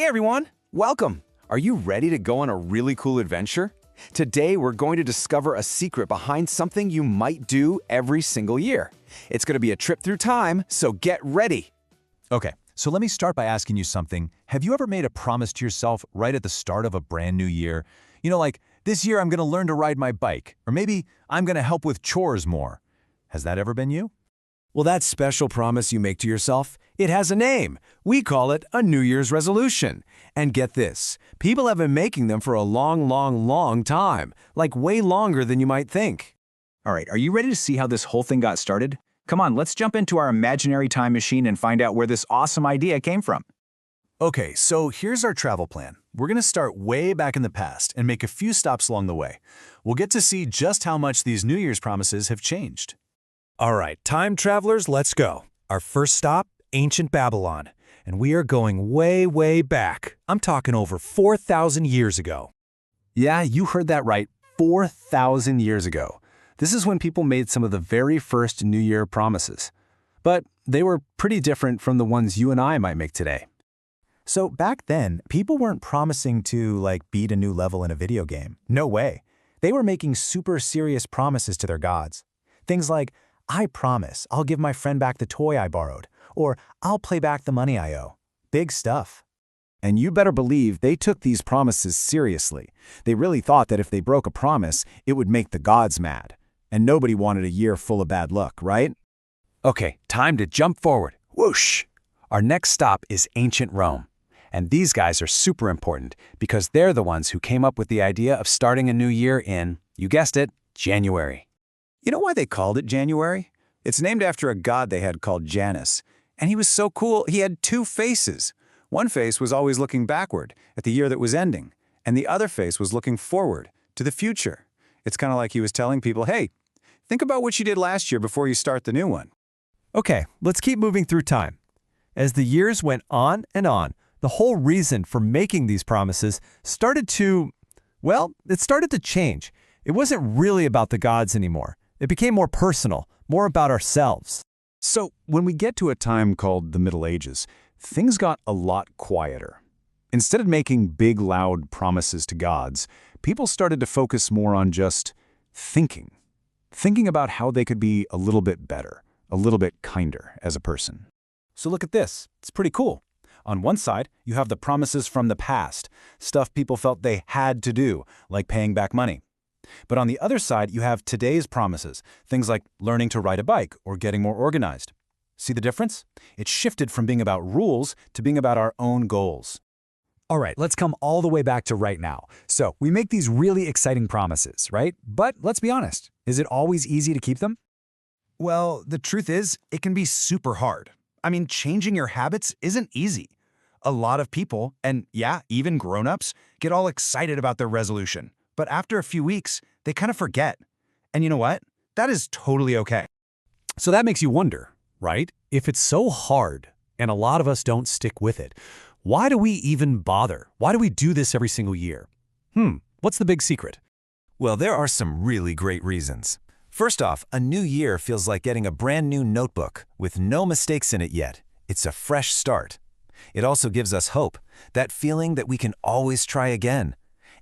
Hey everyone, welcome! Are you ready to go on a really cool adventure? Today we're going to discover a secret behind something you might do every single year. It's going to be a trip through time, so get ready! Okay, so let me start by asking you something. Have you ever made a promise to yourself right at the start of a brand new year? You know, like, this year I'm going to learn to ride my bike, or maybe I'm going to help with chores more. Has that ever been you? Well, that special promise you make to yourself, it has a name. We call it a New Year's resolution. And get this, people have been making them for a long time, like way longer than you might think. All right, are you ready to see how this whole thing got started? Come on, let's jump into our imaginary time machine and find out where this awesome idea came from. Okay, so here's our travel plan. We're going to start way back in the past and make a few stops along the way. We'll get to see just how much these New Year's promises have changed. All right, time travelers, let's go. Our first stop, ancient Babylon. And we are going way back. I'm talking over 4,000 years ago. Yeah, you heard that right, 4,000 years ago. This is when people made some of the very first New Year promises. But they were pretty different from the ones you and I might make today. So back then, people weren't promising to, beat a new level in a video game. No way. They were making super serious promises to their gods. Things like, I promise I'll give my friend back the toy I borrowed, or I'll pay back the money I owe. Big stuff. And you better believe they took these promises seriously. They really thought that if they broke a promise, it would make the gods mad. And nobody wanted a year full of bad luck, right? Okay, time to jump forward. Whoosh! Our next stop is ancient Rome. And these guys are super important because they're the ones who came up with the idea of starting a new year in, you guessed it, January. You know why they called it January? It's named after a god they had called Janus. And he was so cool, he had two faces. One face was always looking backward at the year that was ending, and the other face was looking forward to the future. It's kind of like he was telling people, hey, think about what you did last year before you start the new one. Okay, let's keep moving through time. As the years went on and on, the whole reason for making these promises started to change. It wasn't really about the gods anymore. It became more personal, more about ourselves. So when we get to a time called the Middle Ages, things got a lot quieter. Instead of making big, loud promises to gods, people started to focus more on just thinking about how they could be a little bit better, a little bit kinder as a person. So look at this. It's pretty cool. On one side, you have the promises from the past, stuff people felt they had to do, like paying back money. But on the other side, you have today's promises, things like learning to ride a bike or getting more organized. See the difference? It shifted from being about rules to being about our own goals. All right, let's come all the way back to right now. So we make these really exciting promises, right? But let's be honest, is it always easy to keep them? Well, the truth is, it can be super hard. I mean, changing your habits isn't easy. A lot of people, and yeah, even grown-ups, get all excited about their resolution. But after a few weeks, they kind of forget. And you know what? That is totally okay. So that makes you wonder, right? If it's so hard and a lot of us don't stick with it, why do we even bother? Why do we do this every single year? What's the big secret? Well, there are some really great reasons. First off, a new year feels like getting a brand new notebook with no mistakes in it yet. It's a fresh start. It also gives us hope, that feeling that we can always try again.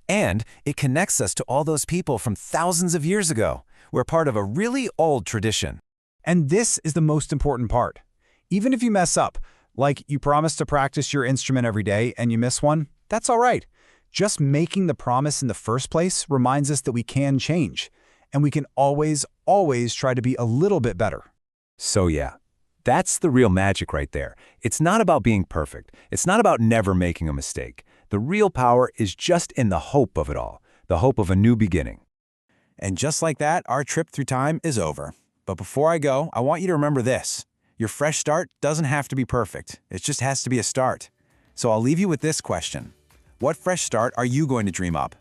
And it connects us to all those people from thousands of years ago. We're part of a really old tradition. And this is the most important part. Even if you mess up, like you promise to practice your instrument every day and you miss one, that's all right. Just making the promise in the first place reminds us that we can change. And we can always try to be a little bit better. So yeah, that's the real magic right there. It's not about being perfect. It's not about never making a mistake. The real power is just in the hope of it all, the hope of a new beginning. And just like that, our trip through time is over. But before I go, I want you to remember this. Your fresh start doesn't have to be perfect. It just has to be a start. So I'll leave you with this question. What fresh start are you going to dream up?